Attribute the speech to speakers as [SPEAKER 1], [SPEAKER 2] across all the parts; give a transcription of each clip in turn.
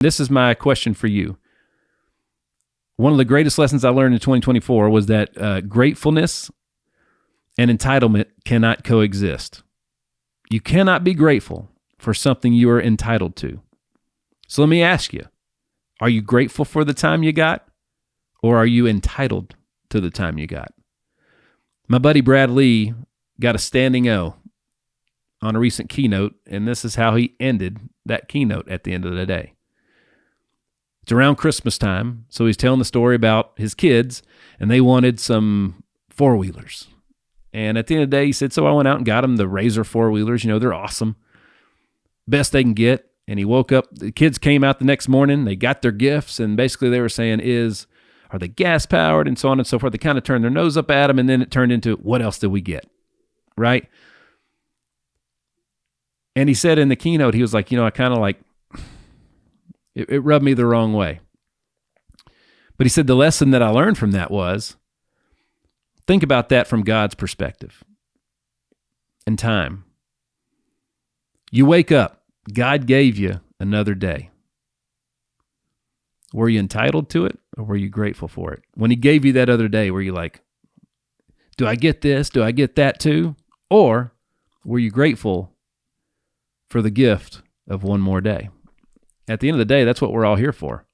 [SPEAKER 1] This is my question for you. One of the greatest lessons I learned in 2024 was that gratefulness and entitlement cannot coexist. You cannot be grateful for something you are entitled to. So let me ask you, are you grateful for the time you got, or are you entitled to the time you got? My buddy Brad Lee got a standing O on a recent keynote, and this is how he ended that keynote at the end of the day. It's around Christmas time, so he's telling the story about his kids, and they wanted some four-wheelers. And at the end of the day, he said, so I went out and got them the Razor four-wheelers. You know, they're awesome. Best they can get. And he woke up, the kids came out the next morning, they got their gifts, and basically they were saying, are they gas-powered, and so on and so forth. They kind of turned their nose up at him, and then it turned into, what else did we get? Right? And he said in the keynote, he was like, I kind of like, it rubbed me the wrong way. But he said the lesson that I learned from that was, think about that from God's perspective and time. You wake up, God gave you another day. Were you entitled to it, or were you grateful for it? When he gave you that other day, were you like, do I get this? Do I get that too? Or were you grateful for the gift of one more day? At the end of the day, that's what we're all here for.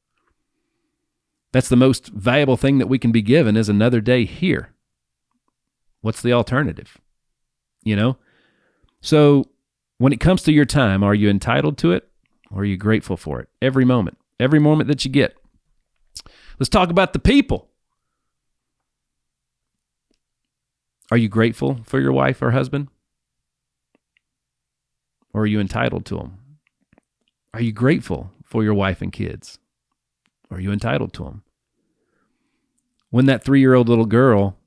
[SPEAKER 1] That's the most valuable thing that we can be given, is another day here. What's the alternative? So when it comes to your time, are you entitled to it, or are you grateful for it? Every moment that you get. Let's talk about the people. Are you grateful for your wife or husband? Or are you entitled to them? Are you grateful for your wife and kids? Or are you entitled to them? When that 3-year-old little girl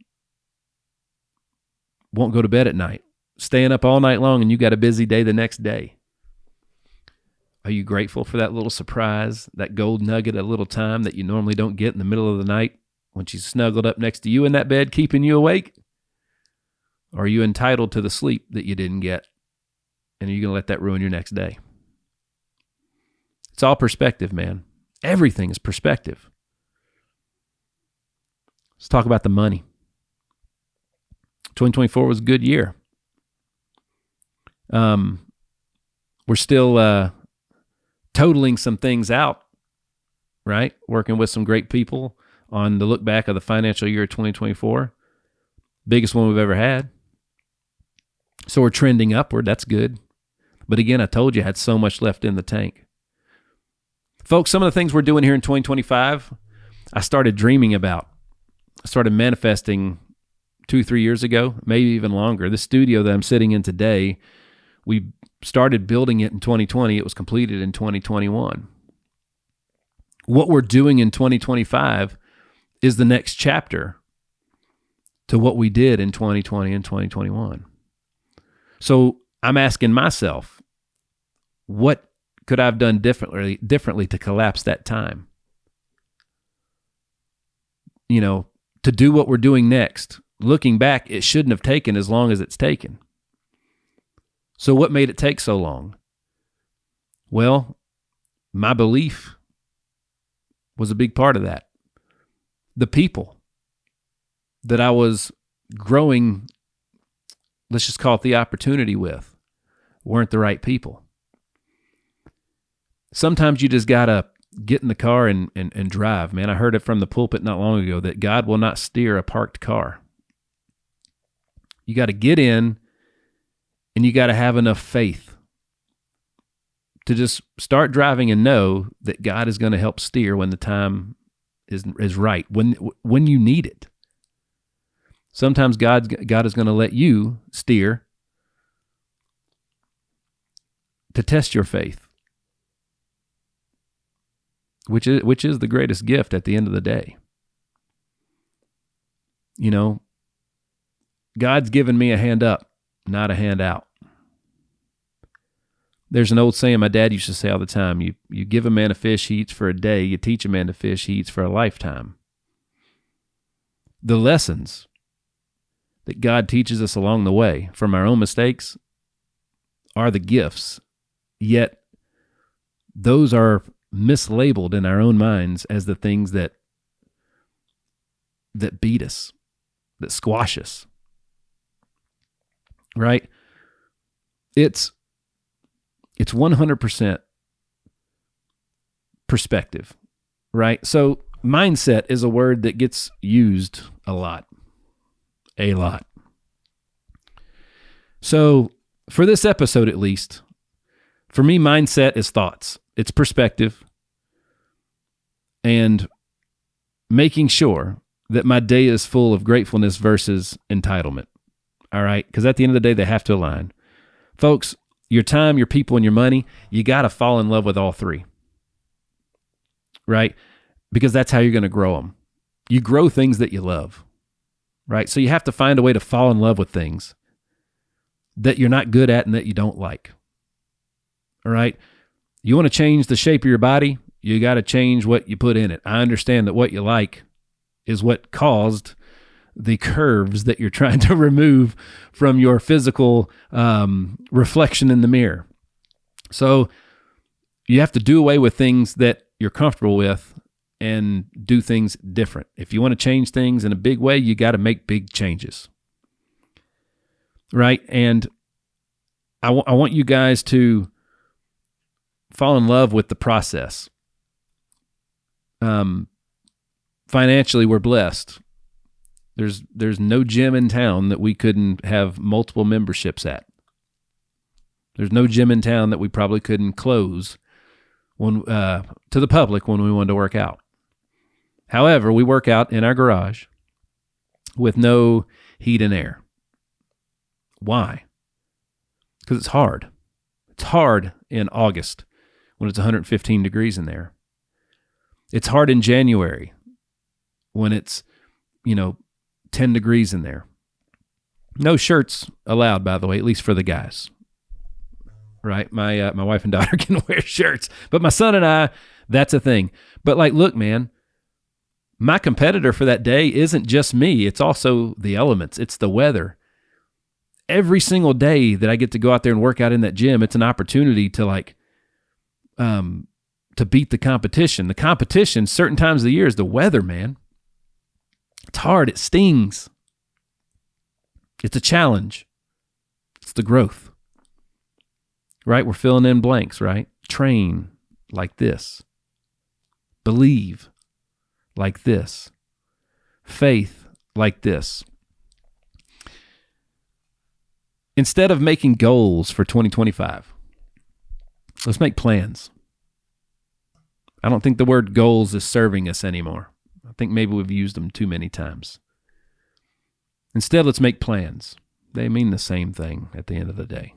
[SPEAKER 1] won't go to bed at night, staying up all night long, and you got a busy day the next day, are you grateful for that little surprise, that gold nugget, a little time that you normally don't get in the middle of the night when she's snuggled up next to you in that bed, keeping you awake? Or are you entitled to the sleep that you didn't get, and are you going to let that ruin your next day? It's all perspective, man. Everything is perspective. Let's talk about the money. 2024 was a good year. We're still totaling some things out, right? Working with some great people on the look back of the financial year 2024. Biggest one we've ever had. So we're trending upward. That's good. But again, I told you I had so much left in the tank. Folks, some of the things we're doing here in 2025, I started dreaming about. I started manifesting 2-3 years ago, maybe even longer. The studio that I'm sitting in today, we started building it in 2020. It was completed in 2021. What we're doing in 2025 is the next chapter to what we did in 2020 and 2021. So I'm asking myself, what could I have done differently to collapse that time? To do what we're doing next. Looking back, it shouldn't have taken as long as it's taken. So what made it take so long? Well, my belief was a big part of that. The people that I was growing, let's just call it the opportunity with, weren't the right people. Sometimes you just got to get in the car and drive, man. I heard it from the pulpit not long ago that God will not steer a parked car. You got to get in, and you got to have enough faith to just start driving and know that God is going to help steer when the time is right, when you need it. Sometimes God is going to let you steer to test your faith, which is the greatest gift at the end of the day. God's given me a hand up, not a hand out. There's an old saying my dad used to say all the time, you give a man a fish, he eats for a day. You teach a man to fish, he eats for a lifetime. The lessons that God teaches us along the way from our own mistakes are the gifts, yet those are mislabeled in our own minds as the things that beat us, that squash us, right? It's 100% perspective, right? So mindset is a word that gets used a lot. So for this episode, at least, for me, mindset is thoughts. It's perspective and making sure that my day is full of gratefulness versus entitlement. All right? Because at the end of the day, they have to align. Folks, your time, your people, and your money, you got to fall in love with all three. Right? Because that's how you're going to grow them. You grow things that you love. Right? So you have to find a way to fall in love with things that you're not good at and that you don't like. All right? You want to change the shape of your body, you got to change what you put in it. I understand that what you like is what caused the curves that you're trying to remove from your physical reflection in the mirror. So you have to do away with things that you're comfortable with and do things different. If you want to change things in a big way, you got to make big changes. Right? And I want you guys to fall in love with the process. Financially, we're blessed. There's no gym in town that we couldn't have multiple memberships at. There's no gym in town that we probably couldn't close when to the public when we wanted to work out. However, we work out in our garage with no heat and air. Why? Because it's hard. It's hard in August when it's 115 degrees in there. It's hard in January when it's, 10 degrees in there. No shirts allowed, by the way, at least for the guys. Right? My wife and daughter can wear shirts, but my son and I, that's a thing. But look, man, my competitor for that day isn't just me. It's also the elements. It's the weather. Every single day that I get to go out there and work out in that gym, it's an opportunity to to beat the competition. The competition, certain times of the year, is the weather, man. It's hard. It stings. It's a challenge. It's the growth. Right? We're filling in blanks, right? Train like this. Believe like this. Faith like this. Instead of making goals for 2025, let's make plans. I don't think the word goals is serving us anymore. I think maybe we've used them too many times. Instead, let's make plans. They mean the same thing at the end of the day.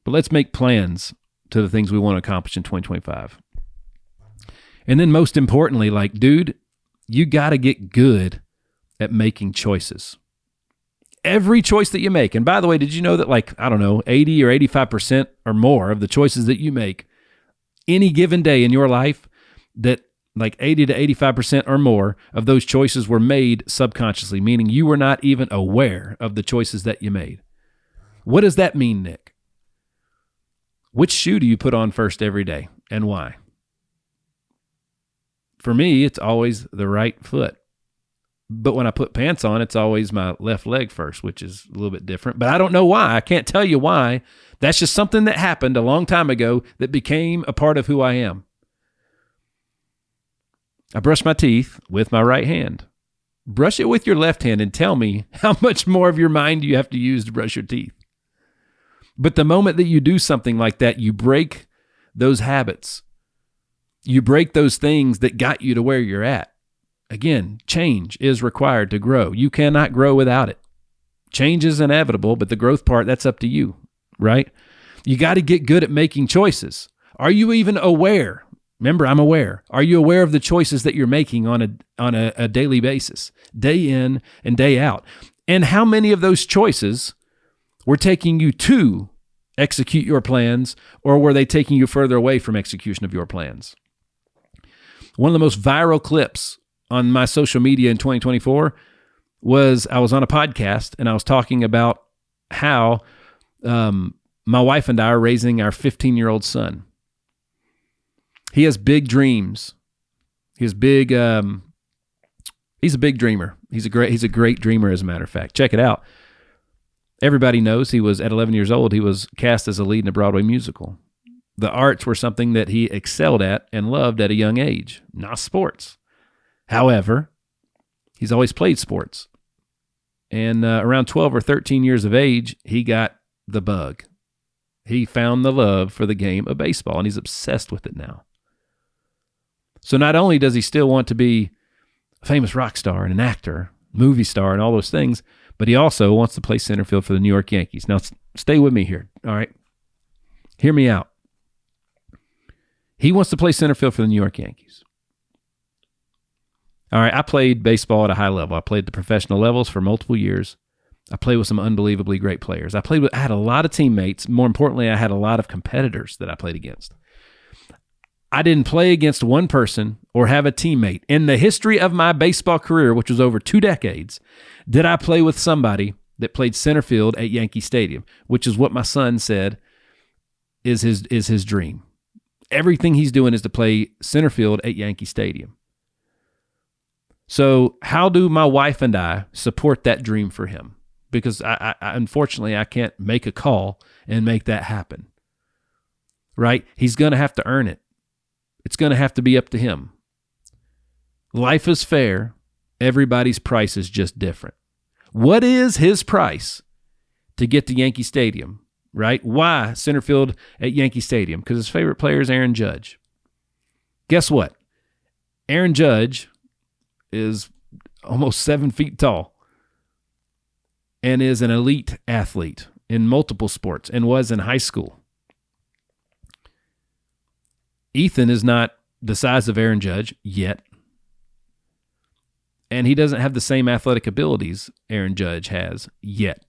[SPEAKER 1] But let's make plans to the things we want to accomplish in 2025. And then most importantly, dude, you got to get good at making choices. Every choice that you make, and by the way, did you know that 80 or 85% or more of the choices that you make any given day in your life, that 80 to 85% or more of those choices were made subconsciously, meaning you were not even aware of the choices that you made. What does that mean, Nick? Which shoe do you put on first every day and why? For me, it's always the right foot. But when I put pants on, it's always my left leg first, which is a little bit different. But I don't know why. I can't tell you why. That's just something that happened a long time ago that became a part of who I am. I brush my teeth with my right hand. Brush it with your left hand and tell me how much more of your mind you have to use to brush your teeth. But the moment that you do something like that, you break those habits. You break those things that got you to where you're at. Again, change is required to grow. You cannot grow without it. Change is inevitable, but the growth part, that's up to you, right? You got to get good at making choices. Are you even aware? Remember, I'm aware. Are you aware of the choices that you're making on a daily basis, day in and day out? And how many of those choices were taking you to execute your plans, or were they taking you further away from execution of your plans? One of the most viral clips on my social media in 2024 was I was on a podcast and I was talking about how my wife and I are raising our 15-year-old son. He has big dreams. He's a big dreamer. He's a great dreamer, as a matter of fact. Check it out. Everybody knows he was, at 11 years old, he was cast as a lead in a Broadway musical. The arts were something that he excelled at and loved at a young age, not sports. However, he's always played sports. And around 12 or 13 years of age, he got the bug. He found the love for the game of baseball, and he's obsessed with it now. So not only does he still want to be a famous rock star and an actor, movie star, and all those things, but he also wants to play center field for the New York Yankees. Now, stay with me here, all right? Hear me out. He wants to play center field for the New York Yankees. All right, I played baseball at a high level. I played at the professional levels for multiple years. I played with some unbelievably great players. I had a lot of teammates. More importantly, I had a lot of competitors that I played against. I didn't play against one person or have a teammate in the history of my baseball career, which was over 2 decades, did I play with somebody that played center field at Yankee Stadium, which is what my son said is his dream. Everything he's doing is to play center field at Yankee Stadium. So how do my wife and I support that dream for him? Because I unfortunately, I can't make a call and make that happen, right? He's going to have to earn it. It's going to have to be up to him. Life is fair. Everybody's price is just different. What is his price to get to Yankee Stadium, right? Why center field at Yankee Stadium? Because his favorite player is Aaron Judge. Guess what? Aaron Judge is almost 7 feet tall and is an elite athlete in multiple sports and was in high school. Ethan is not the size of Aaron Judge yet, and he doesn't have the same athletic abilities Aaron Judge has yet,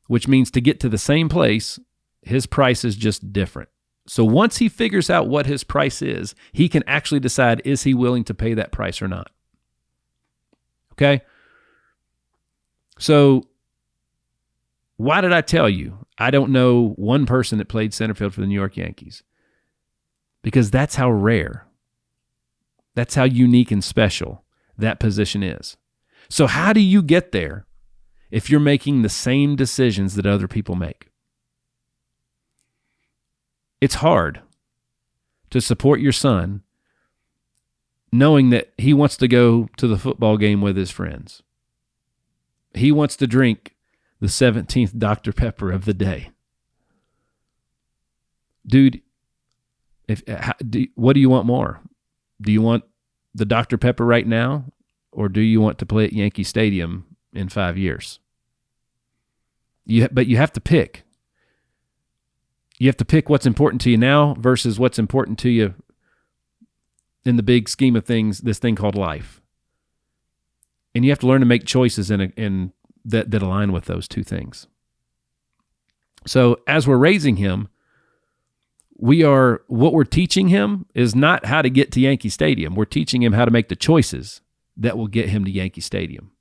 [SPEAKER 1] which means to get to the same place, his price is just different. So once he figures out what his price is, he can actually decide, is he willing to pay that price or not? Okay? So why did I tell you I don't know one person that played center field for the New York Yankees? Because that's how rare, that's how unique and special that position is. So how do you get there if you're making the same decisions that other people make? It's hard to support your son knowing that he wants to go to the football game with his friends. He wants to drink the 17th Dr. Pepper of the day. Dude, what do you want more? Do you want the Dr. Pepper right now, or do you want to play at Yankee Stadium in 5 years? But you have to pick. You have to pick what's important to you now versus what's important to you in the big scheme of things, this thing called life. And you have to learn to make choices in that align with those two things. So as we're raising him, what we're teaching him is not how to get to Yankee Stadium. We're teaching him how to make the choices that will get him to Yankee Stadium.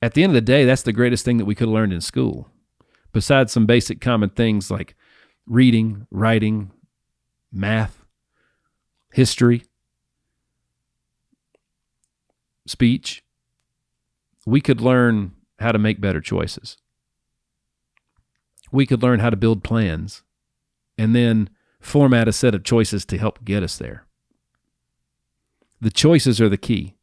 [SPEAKER 1] At the end of the day, that's the greatest thing that we could have learned in school. Besides some basic common things like reading, writing, math, history, speech, we could learn how to make better choices. We could learn how to build plans and then format a set of choices to help get us there. The choices are the key.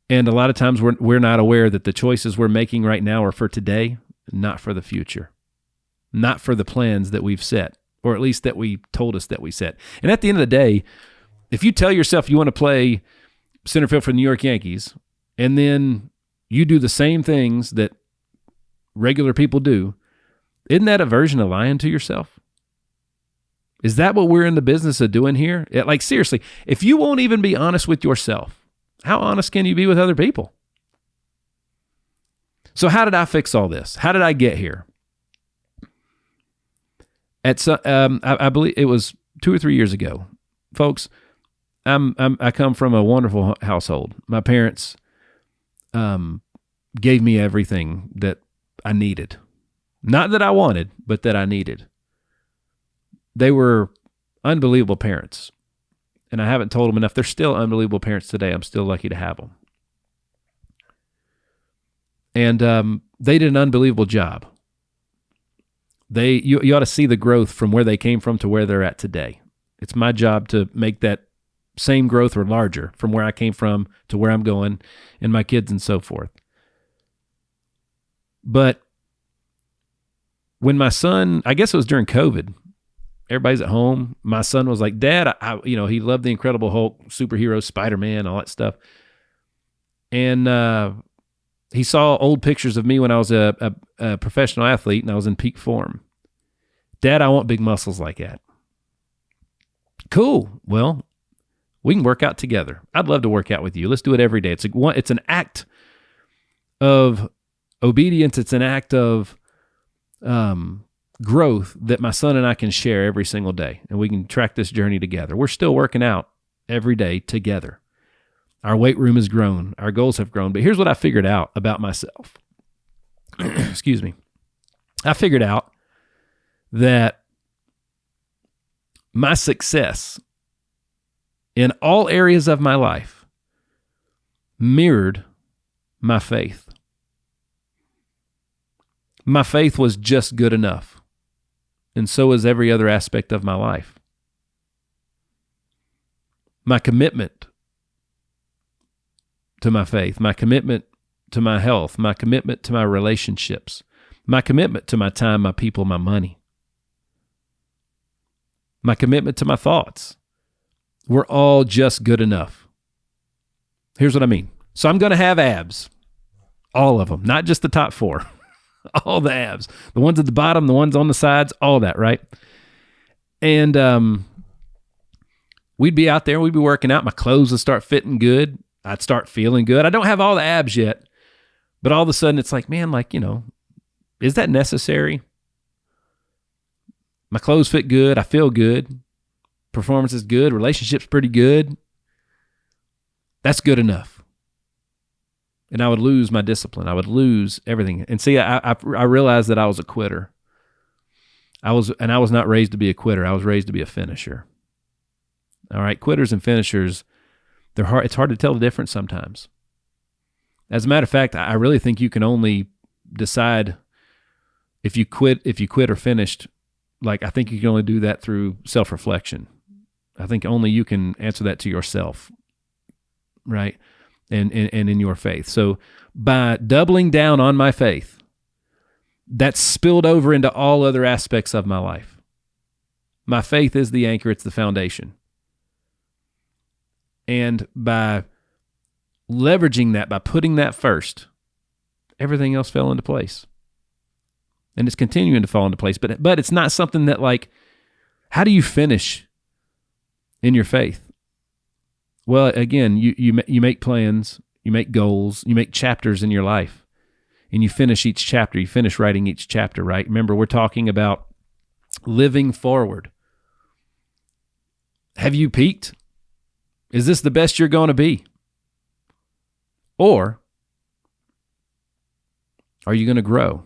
[SPEAKER 1] And a lot of times we're not aware that the choices we're making right now are for today, not for the future, not for the plans that we've set, or at least that we told us that we set. And at the end of the day, if you tell yourself you want to play center field for the New York Yankees, and then you do the same things that regular people do, isn't that a version of lying to yourself? Is that what we're in the business of doing here? Like, seriously, if you won't even be honest with yourself, how honest can you be with other people? So how did I fix all this? How did I get here? I believe it was 2 or 3 years ago. Folks, I come from a wonderful household. My parents gave me everything that I needed. Not that I wanted, but that I needed. They were unbelievable parents. And I haven't told them enough. They're still unbelievable parents today. I'm still lucky to have them. And they did an unbelievable job. You ought to see the growth from where they came from to where they're at today. It's my job to make that same growth or larger from where I came from to where I'm going, and my kids and so forth. But when my son, I guess it was during COVID, everybody's at home. My son was like, Dad, he loved the Incredible Hulk, superhero, Spider-Man, all that stuff. And he saw old pictures of me when I was a professional athlete and I was in peak form. Dad, I want big muscles like that. Cool. Well, we can work out together. I'd love to work out with you. Let's do it every day. It's an act of obedience. It's an act of growth that my son and I can share every single day, and we can track this journey together. We're still working out every day together. Our weight room has grown. Our goals have grown. But here's what I figured out about myself. Excuse me. I figured out that my success in all areas of my life mirrored my faith. My faith was just good enough, and so is every other aspect of my life. My commitment to my faith, my commitment to my health, my commitment to my relationships, my commitment to my time, my people, my money, my commitment to my thoughts were all just good enough. Here's what I mean. So I'm going to have abs, all of them, not just the top 4, all the abs, the ones at the bottom, the ones on the sides, all that, right? And we'd be out there, we'd be working out, my clothes would start fitting good, I'd start feeling good. I don't have all the abs yet, but all of a sudden it's like, man, is that necessary? My clothes fit good, I feel good, performance is good, relationship's pretty good. That's good enough. And I would lose my discipline. I would lose everything. And see, I realized that I was a quitter. I was not raised to be a quitter. I was raised to be a finisher. All right, quitters and finishers, it's hard to tell the difference sometimes. As a matter of fact, I really think you can only decide if you quit or finished. I think you can only do that through self-reflection. I think only you can answer that to yourself, right? And in your faith. So by doubling down on my faith, that's spilled over into all other aspects of my life. My faith is the anchor, it's the foundation. And by leveraging that, by putting that first, everything else fell into place. And it's continuing to fall into place. But it's not something that how do you finish in your faith? Well, again, you make plans, you make goals, you make chapters in your life, and you finish each chapter. You finish writing each chapter, right? Remember, we're talking about living forward. Have you peaked? Is this the best you're going to be? Or are you going to grow?